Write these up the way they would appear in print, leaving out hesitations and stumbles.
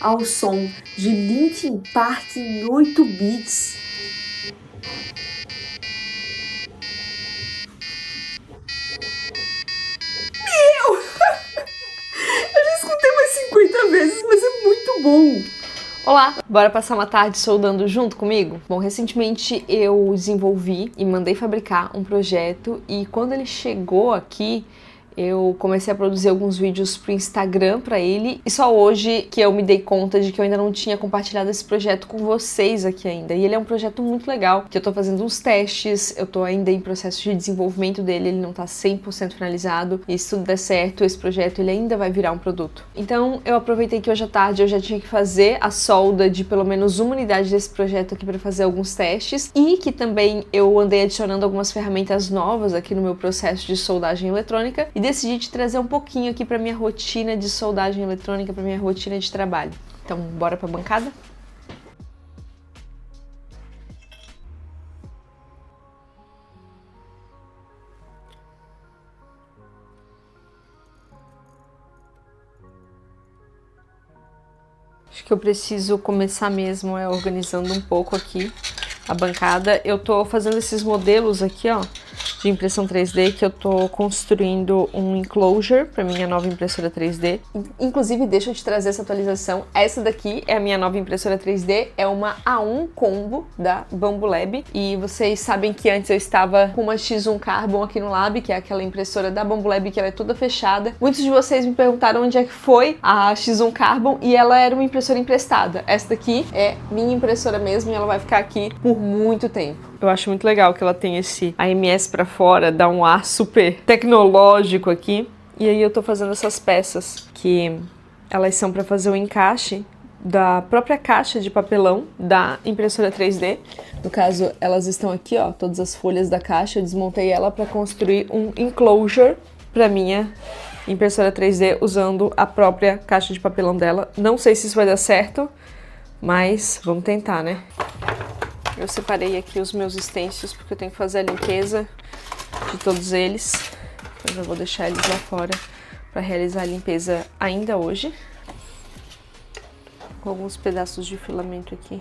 ao som de Linkin Park em 8 bits. Meu! Eu já escutei umas 50 vezes, mas é muito bom! Olá, bora passar uma tarde soldando junto comigo? Bom, recentemente eu desenvolvi e mandei fabricar um projeto e quando ele chegou aqui, eu comecei a produzir alguns vídeos pro Instagram pra ele e só hoje que eu me dei conta de que eu ainda não tinha compartilhado esse projeto com vocês aqui ainda. E ele é um projeto muito legal, que eu tô fazendo uns testes, eu tô ainda em processo de desenvolvimento dele, ele não tá 100% finalizado e se tudo der certo, esse projeto ele ainda vai virar um produto. Então eu aproveitei que hoje à tarde eu já tinha que fazer a solda de pelo menos uma unidade desse projeto aqui pra fazer alguns testes e que também eu andei adicionando algumas ferramentas novas aqui no meu processo de soldagem eletrônica e decidi te trazer um pouquinho aqui para minha rotina de soldagem eletrônica, para minha rotina de trabalho. Então, bora para a bancada? Acho que eu preciso começar mesmo organizando um pouco aqui a bancada. Eu tô fazendo esses modelos aqui, ó, de impressão 3D, que eu tô construindo um enclosure para minha nova impressora 3D. Inclusive, deixa eu te trazer essa atualização. Essa daqui é a minha nova impressora 3D, é uma A1 Combo da Bambu Lab. E vocês sabem que antes eu estava com uma X1 Carbon aqui no Lab, que é aquela impressora da Bambu Lab que ela é toda fechada. Muitos de vocês me perguntaram onde é que foi a X1 Carbon e ela era uma impressora emprestada. Essa daqui é minha impressora mesmo e ela vai ficar aqui por muito tempo. Eu acho muito legal que ela tem esse AMS pra fora, dá um ar super tecnológico aqui. E aí eu tô fazendo essas peças que elas são pra fazer o encaixe da própria caixa de papelão da impressora 3D. No caso, elas estão aqui, ó, todas as folhas da caixa. Eu desmontei ela pra construir um enclosure pra minha impressora 3D usando a própria caixa de papelão dela. Não sei se isso vai dar certo, mas vamos tentar, né? Eu separei aqui os meus stencils porque eu tenho que fazer a limpeza de todos eles. Eu já vou deixar eles lá fora para realizar a limpeza ainda hoje. Com alguns pedaços de filamento aqui.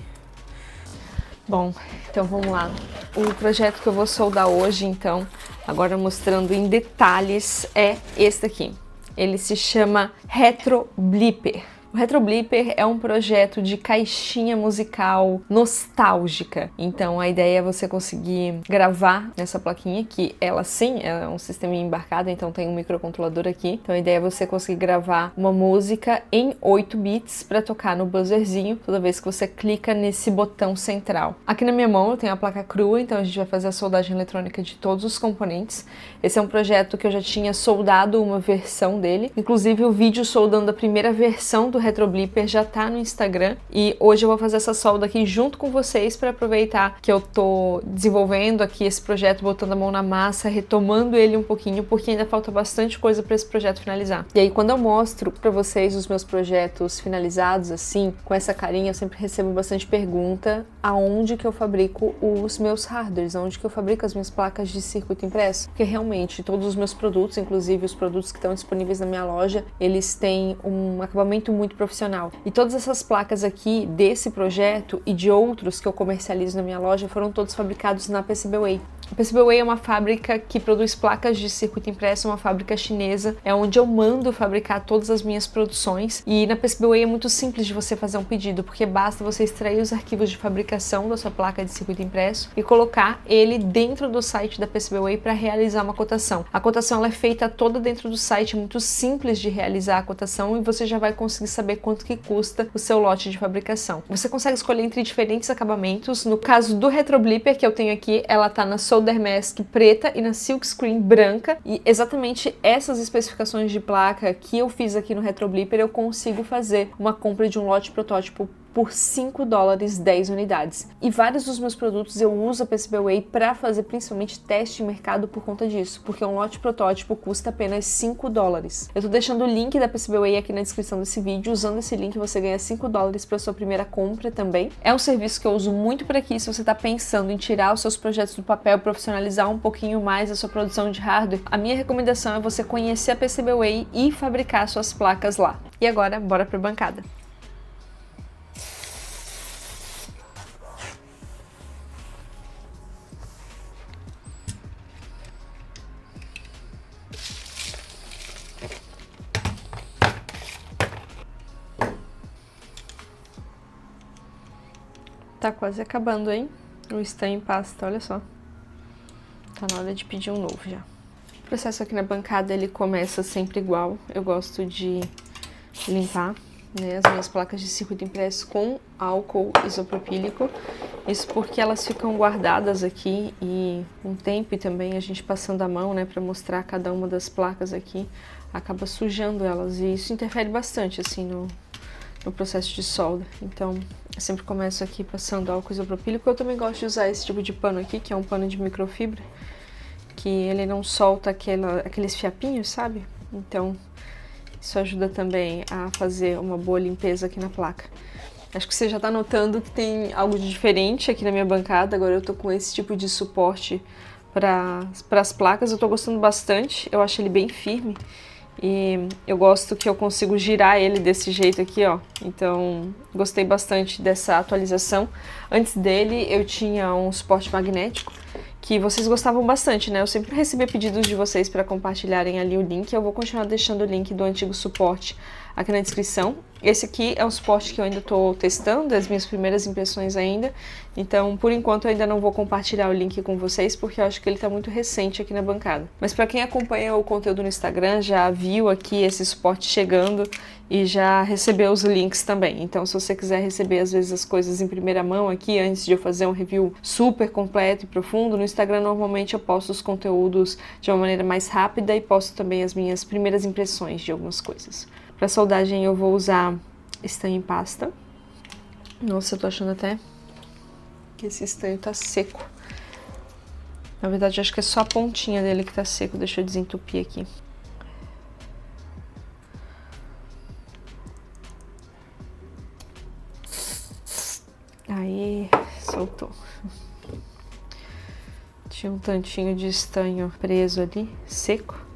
Bom, então vamos lá. O projeto que eu vou soldar hoje, então, agora mostrando em detalhes, é esse daqui. Ele se chama Retro Blipper. O Retro Blipper é um projeto de caixinha musical nostálgica. Então a ideia é você conseguir gravar nessa plaquinha, que ela sim é um sistema embarcado, então tem um microcontrolador aqui. Então a ideia é você conseguir gravar uma música em 8 bits para tocar no buzzerzinho toda vez que você clica nesse botão central. Aqui na minha mão eu tenho a placa crua, então a gente vai fazer a soldagem eletrônica de todos os componentes. Esse é um projeto que eu já tinha soldado uma versão dele. Inclusive o vídeo soldando a primeira versão do Retro Blipper já tá no Instagram e hoje eu vou fazer essa solda aqui junto com vocês para aproveitar que eu tô desenvolvendo aqui esse projeto, botando a mão na massa, retomando ele um pouquinho, porque ainda falta bastante coisa para esse projeto finalizar. E aí quando eu mostro para vocês os meus projetos finalizados assim, com essa carinha, eu sempre recebo bastante pergunta aonde que eu fabrico os meus hardwares, aonde que eu fabrico as minhas placas de circuito impresso, porque realmente todos os meus produtos, inclusive os produtos que estão disponíveis na minha loja, eles têm um acabamento muito profissional. E todas essas placas aqui desse projeto e de outros que eu comercializo na minha loja foram todos fabricados na PCBWay. A PCBWay é uma fábrica que produz placas de circuito impresso, uma fábrica chinesa, é onde eu mando fabricar todas as minhas produções. E na PCBWay é muito simples de você fazer um pedido, porque basta você extrair os arquivos de fabricação da sua placa de circuito impresso e colocar ele dentro do site da PCBWay para realizar uma cotação. A cotação ela é feita toda dentro do site, é muito simples de realizar a cotação e você já vai conseguir saber quanto que custa o seu lote de fabricação. Você consegue escolher entre diferentes acabamentos. No caso do Retro Blipper que eu tenho aqui, ela tá na Solder Mask preta e na Silk Screen branca, e exatamente essas especificações de placa que eu fiz aqui no Retro Blipper eu consigo fazer uma compra de um lote protótipo por $5, 10 unidades. E vários dos meus produtos eu uso a PCBWay para fazer principalmente teste em mercado por conta disso, porque um lote protótipo custa apenas $5. Eu tô deixando o link da PCBWay aqui na descrição desse vídeo. Usando esse link você ganha $5 para sua primeira compra também. É um serviço que eu uso muito por aqui se você tá pensando em tirar os seus projetos do papel, profissionalizar um pouquinho mais a sua produção de hardware. A minha recomendação é você conhecer a PCBWay e fabricar suas placas lá. E agora, bora pra bancada. Tá quase acabando, hein? O estanho em pasta, olha só. Tá na hora de pedir um novo já. O processo aqui na bancada, ele começa sempre igual. Eu gosto de limpar, né, as minhas placas de circuito impresso com álcool isopropílico. Isso porque elas ficam guardadas aqui e com o tempo e também a gente passando a mão, né, para mostrar cada uma das placas aqui, acaba sujando elas e isso interfere bastante, assim, no processo de solda. Então, eu sempre começo aqui passando álcool isopropílico. Eu também gosto de usar esse tipo de pano aqui, que é um pano de microfibra, que ele não solta aqueles fiapinhos, sabe? Então, isso ajuda também a fazer uma boa limpeza aqui na placa. Acho que você já tá notando que tem algo de diferente aqui na minha bancada. Agora eu tô com esse tipo de suporte para as placas. Eu tô gostando bastante, eu acho ele bem firme. E eu gosto que eu consigo girar ele desse jeito aqui, ó. Então, gostei bastante dessa atualização. Antes dele, eu tinha um suporte magnético, que vocês gostavam bastante, né? Eu sempre recebi pedidos de vocês para compartilharem ali o link. Eu vou continuar deixando o link do antigo suporte aqui na descrição. Esse aqui é um suporte que eu ainda estou testando, as minhas primeiras impressões ainda. Então, por enquanto, eu ainda não vou compartilhar o link com vocês, porque eu acho que ele está muito recente aqui na bancada. Mas para quem acompanha o conteúdo no Instagram, já viu aqui esse suporte chegando e já recebeu os links também. Então, se você quiser receber, às vezes, as coisas em primeira mão aqui, antes de eu fazer um review super completo e profundo, no Instagram, normalmente, eu posto os conteúdos de uma maneira mais rápida e posto também as minhas primeiras impressões de algumas coisas. Para soldagem eu vou usar estanho em pasta. Nossa, eu tô achando até que esse estanho tá seco. Na verdade, acho que é só a pontinha dele que tá seco. Deixa eu desentupir aqui. Aí, soltou. Tinha um tantinho de estanho preso ali, seco.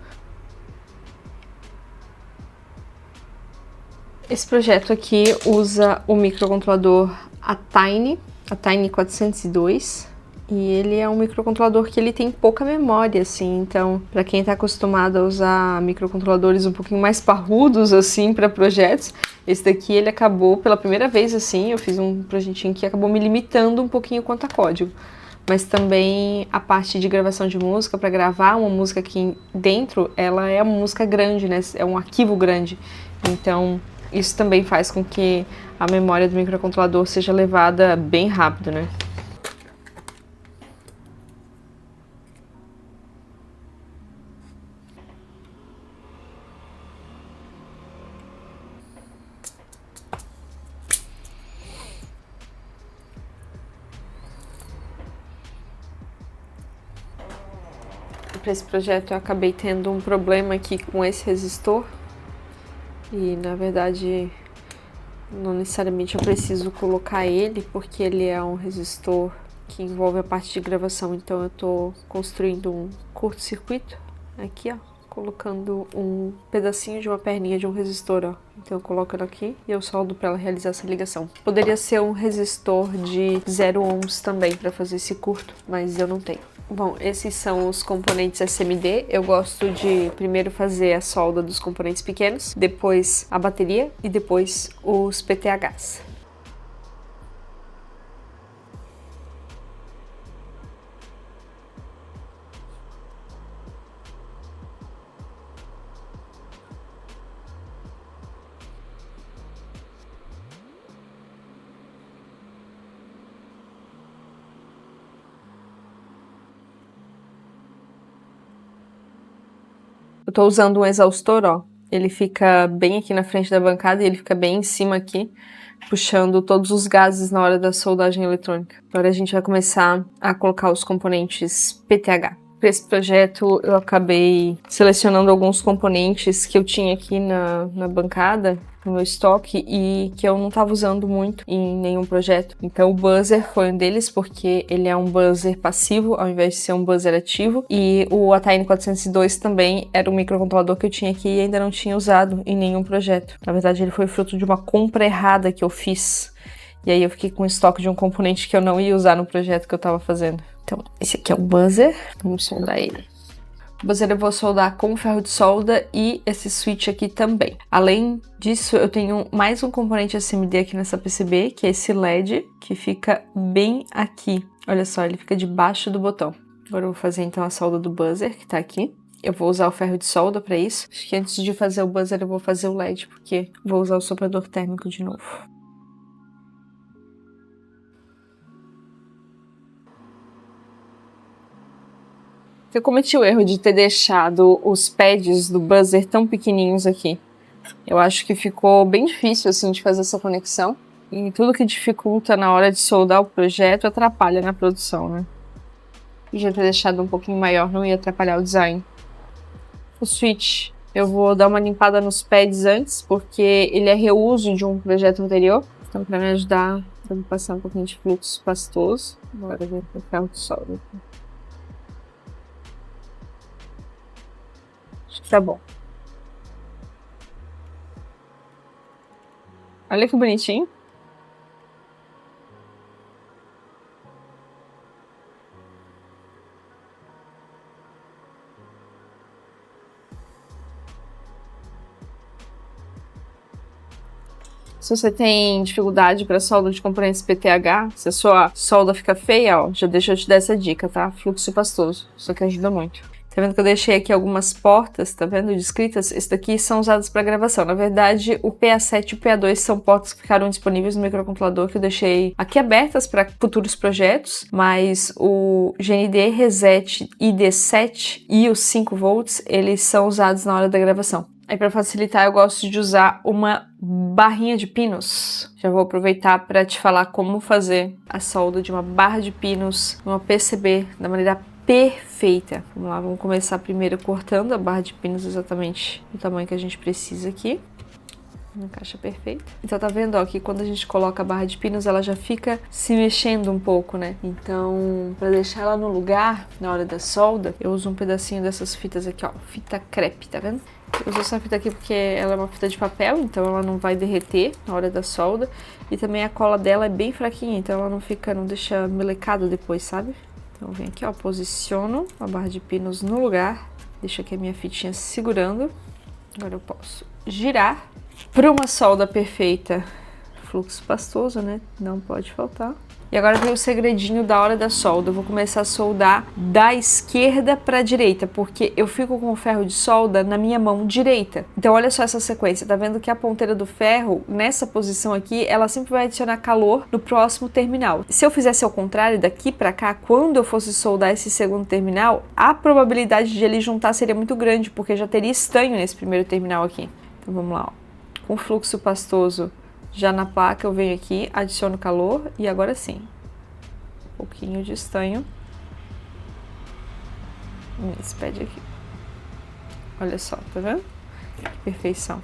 Esse projeto aqui usa o microcontrolador Atine 402, e ele é um microcontrolador que ele tem pouca memória, assim, então para quem tá acostumado a usar microcontroladores um pouquinho mais parrudos, assim, para projetos, esse daqui ele acabou, pela primeira vez, assim, eu fiz um projetinho que acabou me limitando um pouquinho quanto a código. Mas também a parte de gravação de música, para gravar uma música aqui dentro, ela é uma música grande, né, é um arquivo grande, então isso também faz com que a memória do microcontrolador seja levada bem rápido, né? Para esse projeto eu acabei tendo um problema aqui com esse resistor. E, na verdade, não necessariamente eu preciso colocar ele, porque ele é um resistor que envolve a parte de gravação. Então, eu tô construindo um curto-circuito aqui, ó, colocando um pedacinho de uma perninha de um resistor, ó. Então, eu coloco ela aqui e eu soldo para ela realizar essa ligação. Poderia ser um resistor de 0 ohms também para fazer esse curto, mas eu não tenho. Bom, esses são os componentes SMD. Eu gosto de primeiro fazer a solda dos componentes pequenos, depois a bateria e depois os PTHs. Eu tô usando um exaustor, ó. Ele fica bem aqui na frente da bancada e ele fica bem em cima aqui, puxando todos os gases na hora da soldagem eletrônica. Agora a gente vai começar a colocar os componentes PTH. Para esse projeto eu acabei selecionando alguns componentes que eu tinha aqui na bancada, no meu estoque, e que eu não estava usando muito em nenhum projeto. Então o buzzer foi um deles, porque ele é um buzzer passivo ao invés de ser um buzzer ativo, e o Atine 402 também era um microcontrolador que eu tinha aqui e ainda não tinha usado em nenhum projeto. Na verdade ele foi fruto de uma compra errada que eu fiz, e aí eu fiquei com estoque de um componente que eu não ia usar no projeto que eu estava fazendo. Então esse aqui é o buzzer, vamos soldar ele. O buzzer eu vou soldar com ferro de solda e esse switch aqui também. Além disso, eu tenho mais um componente SMD aqui nessa PCB, que é esse LED, que fica bem aqui. Olha só, ele fica debaixo do botão. Agora eu vou fazer então a solda do buzzer, que tá aqui. Eu vou usar o ferro de solda para isso. Acho que antes de fazer o buzzer eu vou fazer o LED, porque vou usar o soprador térmico de novo. Eu cometi o erro de ter deixado os pads do buzzer tão pequenininhos aqui. Eu acho que ficou bem difícil assim de fazer essa conexão. E tudo que dificulta na hora de soldar o projeto atrapalha na produção, né? Podia ter deixado um pouquinho maior, não ia atrapalhar o design. O switch, eu vou dar uma limpada nos pads antes, porque ele é reuso de um projeto anterior. Então, para me ajudar, eu vou passar um pouquinho de fluxo pastoso. Agora eu vou pro ferro de solda aqui. Acho que tá bom. Olha que bonitinho. Se você tem dificuldade para solda de componentes PTH, se a sua solda fica feia, ó, já deixa eu te dar essa dica, tá? Fluxo pastoso, isso aqui ajuda muito. Tá vendo que eu deixei aqui algumas portas, tá vendo, descritas? Esse daqui são usadas para gravação. Na verdade, o PA7 e o PA2 são portas que ficaram disponíveis no microcontrolador que eu deixei aqui abertas para futuros projetos, mas o GND Reset ID7 e os 5 volts, eles são usados na hora da gravação. Aí para facilitar eu gosto de usar uma barrinha de pinos. Já vou aproveitar para te falar como fazer a solda de uma barra de pinos numa PCB da maneira perfeita. Vamos lá, vamos começar primeiro cortando a barra de pinos exatamente do tamanho que a gente precisa aqui. Uma caixa perfeita. Então tá vendo, ó, que quando a gente coloca a barra de pinos, ela já fica se mexendo um pouco, né? Então, para deixar ela no lugar na hora da solda, eu uso um pedacinho dessas fitas aqui, ó, fita crepe, tá vendo? Eu uso essa fita aqui porque ela é uma fita de papel, então ela não vai derreter na hora da solda. E também a cola dela é bem fraquinha, então ela não deixa melecado depois, sabe? Então eu venho aqui, ó, posiciono a barra de pinos no lugar, deixo aqui a minha fitinha segurando. Agora eu posso girar. Para uma solda perfeita, fluxo pastoso, né? Não pode faltar. E agora vem o segredinho da hora da solda. Eu vou começar a soldar da esquerda para a direita, porque eu fico com o ferro de solda na minha mão direita. Então olha só essa sequência, tá vendo que a ponteira do ferro, nessa posição aqui, ela sempre vai adicionar calor no próximo terminal. Se eu fizesse ao contrário, daqui para cá, quando eu fosse soldar esse segundo terminal, a probabilidade de ele juntar seria muito grande, porque já teria estanho nesse primeiro terminal aqui. Então vamos lá, ó. Com fluxo pastoso já na placa, eu venho aqui, adiciono calor e agora sim, um pouquinho de estanho nesse pad aqui. Olha só, tá vendo? Que perfeição.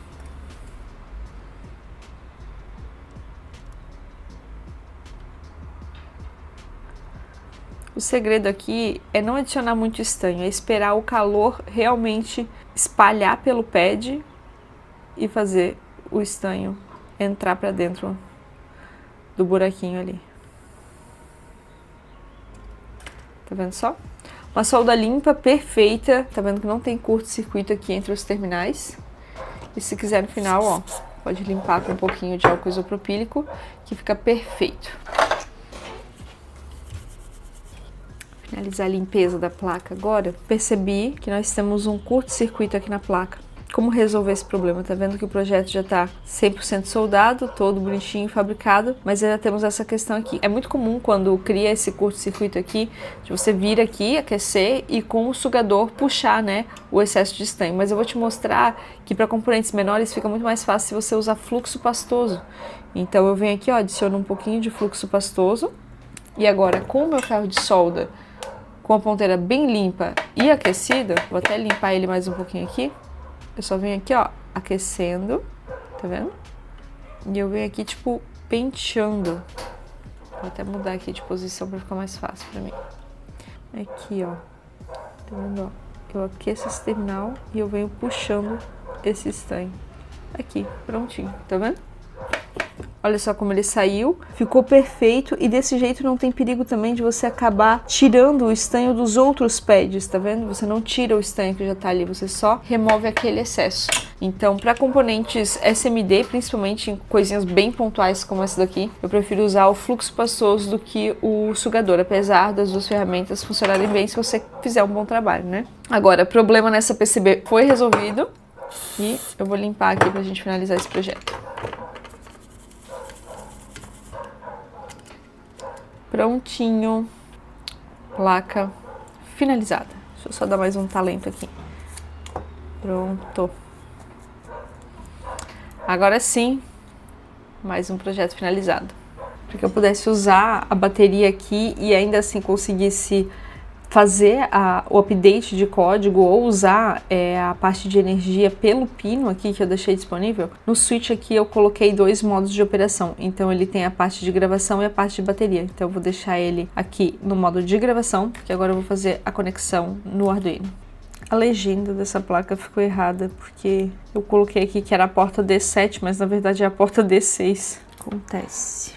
O segredo aqui é não adicionar muito estanho, é esperar o calor realmente espalhar pelo pad e fazer o estanho entrar para dentro do buraquinho ali. Tá vendo só? Uma solda limpa, perfeita. Tá vendo que não tem curto-circuito aqui entre os terminais. E se quiser no final, ó, pode limpar com um pouquinho de álcool isopropílico, que fica perfeito. Finalizar a limpeza da placa agora. Percebi que nós temos um curto-circuito aqui na placa. Como resolver esse problema? Tá vendo que o projeto já tá 100% soldado, todo bonitinho, fabricado, mas ainda temos essa questão aqui. É muito comum quando cria esse curto-circuito aqui, de você vir aqui, aquecer e com o sugador puxar, né, o excesso de estanho. Mas eu vou te mostrar que para componentes menores fica muito mais fácil se você usar fluxo pastoso. Então eu venho aqui, ó, adiciono um pouquinho de fluxo pastoso e agora com o meu ferro de solda, com a ponteira bem limpa e aquecida, vou até limpar ele mais um pouquinho aqui. Eu só venho aqui, ó, aquecendo, tá vendo? E eu venho aqui, tipo, penteando. Vou até mudar aqui de posição pra ficar mais fácil pra mim. Aqui, ó, tá vendo, ó? Eu aqueço esse terminal e eu venho puxando esse estanho. Aqui, prontinho, tá vendo? Olha só como ele saiu, ficou perfeito e desse jeito não tem perigo também de você acabar tirando o estanho dos outros pads, tá vendo? Você não tira o estanho que já tá ali, você só remove aquele excesso. Então, para componentes SMD, principalmente em coisinhas bem pontuais como essa daqui, eu prefiro usar o fluxo passoso do que o sugador, apesar das duas ferramentas funcionarem bem se você fizer um bom trabalho, né? Agora, problema nessa PCB foi resolvido e eu vou limpar aqui pra gente finalizar esse projeto. Prontinho, placa finalizada. Deixa eu só dar mais um talento aqui. Pronto. Agora sim, mais um projeto finalizado. Para que eu pudesse usar a bateria aqui e ainda assim conseguisse fazer o update de código ou usar a parte de energia pelo pino aqui que eu deixei disponível, no switch aqui eu coloquei 2 modos de operação. Então ele tem a parte de gravação e a parte de bateria. Então eu vou deixar ele aqui no modo de gravação, porque agora eu vou fazer a conexão no Arduino. A legenda dessa placa ficou errada, porque eu coloquei aqui que era a porta D7, mas na verdade é a porta D6. Acontece.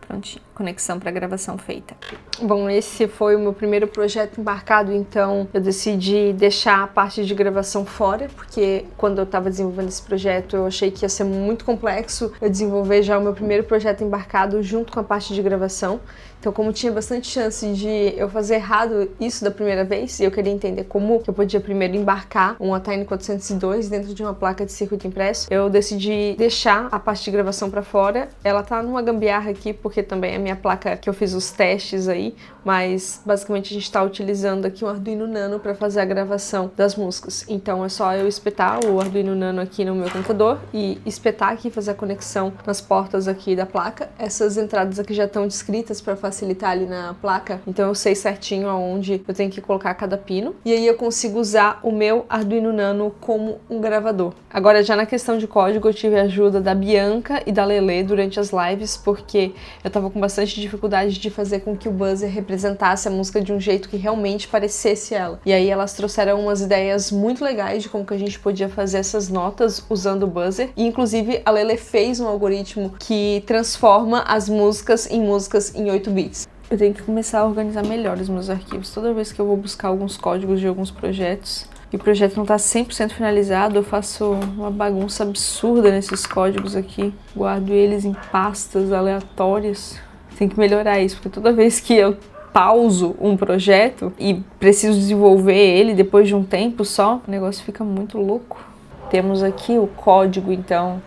Prontinho, conexão para gravação feita. Bom, esse foi o meu primeiro projeto embarcado, então eu decidi deixar a parte de gravação fora, porque quando eu estava desenvolvendo esse projeto eu achei que ia ser muito complexo eu desenvolver já o meu primeiro projeto embarcado junto com a parte de gravação. Então, como tinha bastante chance de eu fazer errado isso da primeira vez, e eu queria entender como que eu podia primeiro embarcar um Atine 402 dentro de uma placa de circuito impresso, eu decidi deixar a parte de gravação para fora. Ela tá numa gambiarra aqui, porque também é a minha placa que eu fiz os testes aí, mas basicamente a gente está utilizando aqui um Arduino Nano para fazer a gravação das músicas. Então é só eu espetar o Arduino Nano aqui no meu computador e espetar aqui, fazer a conexão nas portas aqui da placa. Essas entradas aqui já estão descritas para facilitar ali na placa, então eu sei certinho aonde eu tenho que colocar cada pino. E aí eu consigo usar o meu Arduino Nano como um gravador. Agora, já na questão de código, eu tive a ajuda da Bianca e da Lele durante as lives, porque eu tava com bastante dificuldade de fazer com que o buzzer representasse a música de um jeito que realmente parecesse ela. E aí elas trouxeram umas ideias muito legais de como que a gente podia fazer essas notas usando o buzzer. E inclusive a Lele fez um algoritmo que transforma as músicas em 8 bits. Eu tenho que começar a organizar melhor os meus arquivos. Toda vez que eu vou buscar alguns códigos de alguns projetos e o projeto não está 100% finalizado, eu faço uma bagunça absurda nesses códigos aqui. Guardo eles em pastas aleatórias. Tem que melhorar isso, porque toda vez que eu pauso um projeto e preciso desenvolver ele depois de um tempo só, o negócio fica muito louco. Temos aqui o código, então,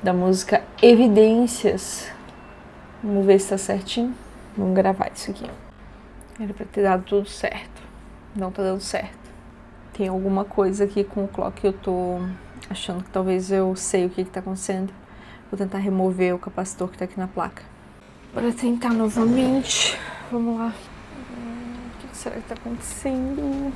da música Evidências. Vamos ver se está certinho. Vamos gravar isso aqui. Era pra ter dado tudo certo. Não tá dando certo. Tem alguma coisa aqui com o clock que eu tô achando que talvez eu sei o que tá acontecendo. Vou tentar remover o capacitor que tá aqui na placa. Bora tentar novamente. Vamos lá. O que será que tá acontecendo?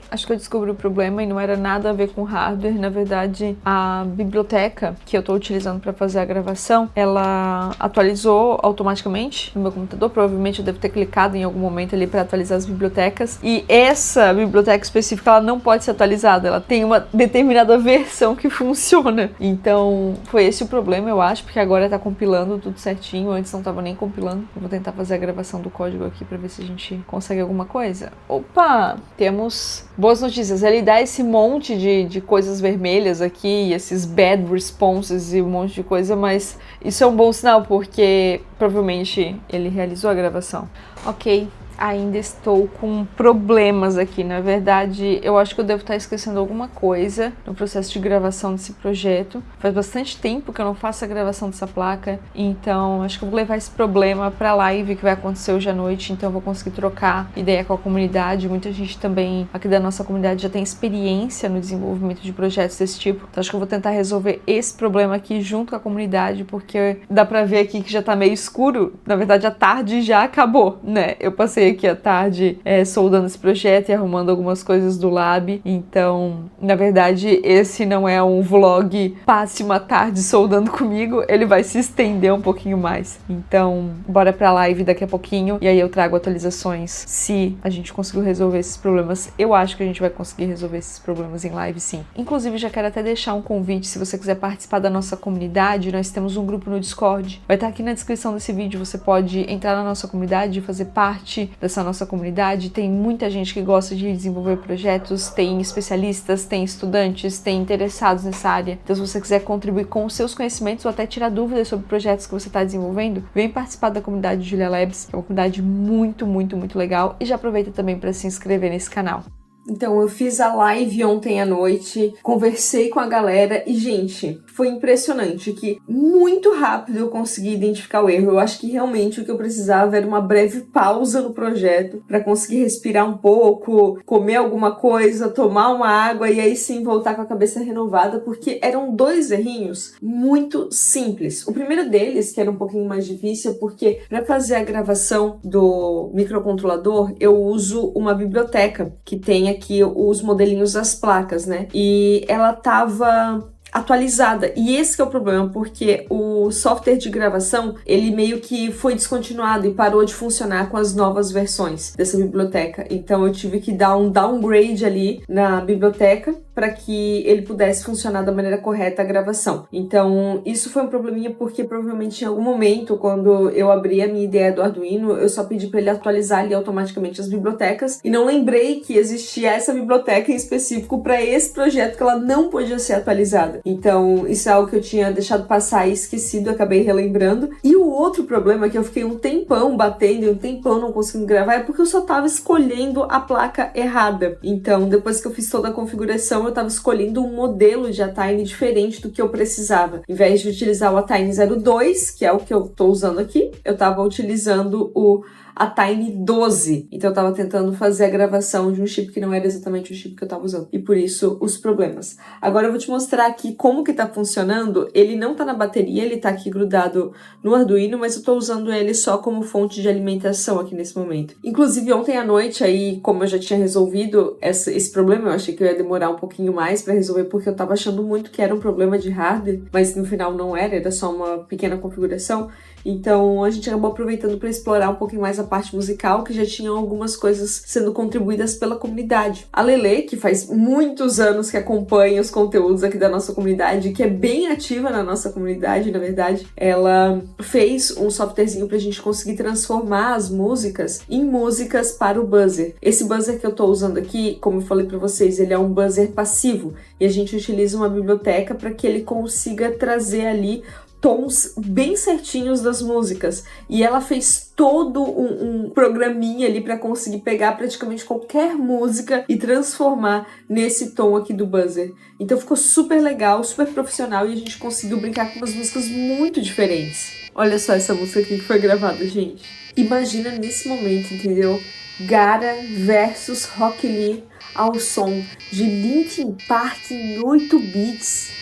Acho que eu descobri o problema e não era nada a ver com hardware. Na verdade, a biblioteca que eu estou utilizando para fazer a gravação, ela atualizou automaticamente no meu computador. Provavelmente eu devo ter clicado em algum momento ali para atualizar as bibliotecas. E essa biblioteca específica, ela não pode ser atualizada. Ela tem uma determinada versão que funciona. Então, foi esse o problema, eu acho, porque agora está compilando tudo certinho. Antes não estava nem compilando. Eu vou tentar fazer a gravação do código aqui para ver se a gente consegue alguma coisa. Opa! Temos boas notícias. Ele dá esse monte de coisas vermelhas aqui, esses bad responses e um monte de coisa, mas isso é um bom sinal, porque provavelmente ele realizou a gravação. Ok, ainda estou com problemas aqui. Na verdade, eu acho que eu devo estar esquecendo alguma coisa no processo de gravação desse projeto. Faz bastante tempo que eu não faço a gravação dessa placa, então acho que eu vou levar esse problema para a live que vai acontecer hoje à noite, então eu vou conseguir trocar ideia com a comunidade. Muita gente também aqui da nossa comunidade já tem experiência no desenvolvimento de projetos desse tipo, então acho que eu vou tentar resolver esse problema aqui junto com a comunidade, porque dá pra ver aqui que já tá meio escuro. Na verdade, a tarde já acabou, né? Eu passei passei aqui a tarde soldando esse projeto e arrumando algumas coisas do lab. Então, na verdade, esse não é um vlog passe uma tarde soldando comigo, ele vai se estender um pouquinho mais. Então, bora pra live daqui a pouquinho e aí eu trago atualizações se a gente conseguiu resolver esses problemas. Eu acho que a gente vai conseguir resolver esses problemas em live, sim. Inclusive, já quero até deixar um convite, se você quiser participar da nossa comunidade, nós temos um grupo no Discord. Vai estar aqui na descrição desse vídeo, você pode entrar na nossa comunidade e fazer parte dessa nossa comunidade. Tem muita gente que gosta de desenvolver projetos, tem especialistas, tem estudantes, tem interessados nessa área. Então, se você quiser contribuir com os seus conhecimentos ou até tirar dúvidas sobre projetos que você está desenvolvendo, vem participar da comunidade Julia Labs, que é uma comunidade muito legal, e já aproveita também para se inscrever nesse canal. Então, eu fiz a live ontem à noite, conversei com a galera e, gente, foi impressionante que muito rápido eu consegui identificar o erro. Eu acho que realmente o que eu precisava era uma breve pausa no projeto para conseguir respirar um pouco, comer alguma coisa, tomar uma água e aí sim voltar com a cabeça renovada, porque eram 2 errinhos muito simples. O primeiro deles, que era um pouquinho mais difícil, porque para fazer a gravação do microcontrolador, eu uso uma biblioteca que tem aqui os modelinhos das placas, né? E ela tava atualizada. E esse que é o problema, porque o software de gravação, ele meio que foi descontinuado e parou de funcionar com as novas versões dessa biblioteca. Então eu tive que dar um downgrade ali na biblioteca para que ele pudesse funcionar da maneira correta a gravação. Então isso foi um probleminha porque provavelmente em algum momento, quando eu abri a minha ideia do Arduino, eu só pedi para ele atualizar ali automaticamente as bibliotecas e não lembrei que existia essa biblioteca em específico para esse projeto, que ela não podia ser atualizada. Então, isso é algo que eu tinha deixado passar e esquecido, acabei relembrando. E o outro problema é que eu fiquei um tempão batendo e um tempão não conseguindo gravar é porque eu só tava escolhendo a placa errada. Então, depois que eu fiz toda a configuração, eu tava escolhendo um modelo de Atine diferente do que eu precisava. Em vez de utilizar o Atine 02, que é o que eu tô usando aqui, eu tava utilizando o Atine 12. Então eu tava tentando fazer a gravação de um chip que não era exatamente o chip que eu tava usando. E por isso, os problemas. Agora eu vou te mostrar aqui como que tá funcionando. Ele não tá na bateria, ele tá aqui grudado no Arduino, mas eu tô usando ele só como fonte de alimentação aqui nesse momento. Inclusive, ontem à noite, aí, como eu já tinha resolvido esse problema, eu achei que eu ia demorar um pouquinho mais pra resolver, porque eu tava achando muito que era um problema de hardware, mas no final não era só uma pequena configuração. Então a gente acabou aproveitando para explorar um pouquinho mais a parte musical, que já tinham algumas coisas sendo contribuídas pela comunidade. A Lele, que faz muitos anos que acompanha os conteúdos aqui da nossa comunidade, que é bem ativa na nossa comunidade, na verdade, ela fez um softwarezinho pra gente conseguir transformar as músicas em músicas para o buzzer. Esse buzzer que eu tô usando aqui, como eu falei pra vocês, ele é um buzzer passivo e a gente utiliza uma biblioteca para que ele consiga trazer ali tons bem certinhos das músicas, e ela fez todo um programinha ali para conseguir pegar praticamente qualquer música e transformar nesse tom aqui do buzzer. Então ficou super legal, super profissional, e a gente conseguiu brincar com umas músicas muito diferentes. Olha só essa música aqui que foi gravada, gente. Imagina nesse momento, entendeu? Gara versus Rock Lee ao som de Linkin Park em 8 bits.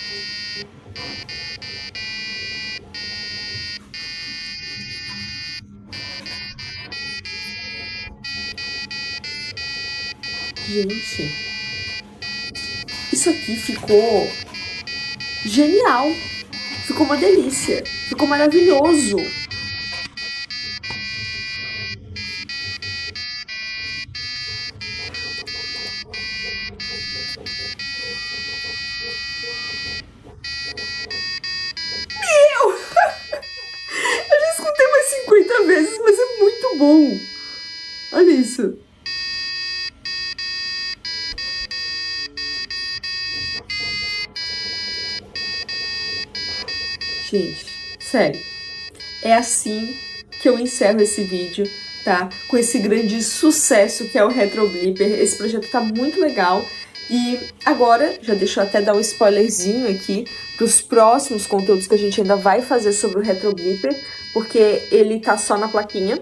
Gente, isso aqui ficou genial, ficou uma delícia, ficou maravilhoso. Meu! Eu já escutei mais 50 vezes, mas é muito bom. Olha isso. Gente, sério, é assim que eu encerro esse vídeo, tá? Com esse grande sucesso que é o Retro Blipper. Esse projeto tá muito legal. E agora, já deixo até dar um spoilerzinho aqui para os próximos conteúdos que a gente ainda vai fazer sobre o Retro Blipper, porque ele tá só na plaquinha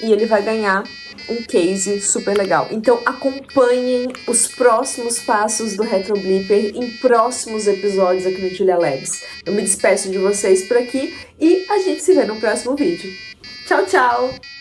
e ele vai ganhar um case super legal. Então acompanhem os próximos passos do Retro Blipper em próximos episódios aqui no Julia Labs. Eu me despeço de vocês por aqui e a gente se vê no próximo vídeo. Tchau, tchau!